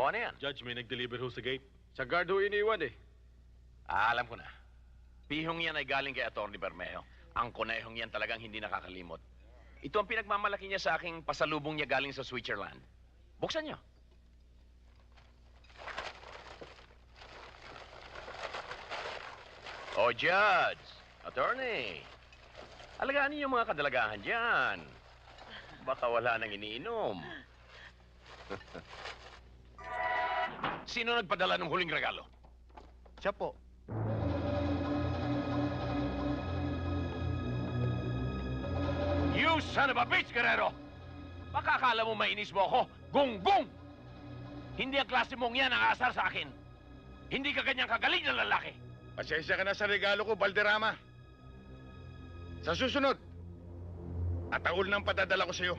Paano yan? Judge, may nag-deliver ho sa gate. Sa guard ho iniwan eh. Alam ko na. Pihong yan ay galing kay Atty. Bermejo. Ang konehong yan talagang hindi nakakalimot. Ito ang pinagmamalaki niya sa aking pasalubong niya galing sa Switzerland. Buksan niyo. Oh, Judge, Attorney. Alagaan niyo yung mga kadalagahan dyan. Baka wala nang iniinom. Sino nagpadala ng huling regalo? Siya po. You son of a bitch, Guerrero! Baka akala mo mainis mo ako? Gunggong! Hindi ang klase mong yan ang aasar sa akin. Hindi ka ganyang kagaling na lalaki. Pasensya ka na sa regalo ko, Valderrama. Sa susunod, ataul ng padadala ko sa'yo.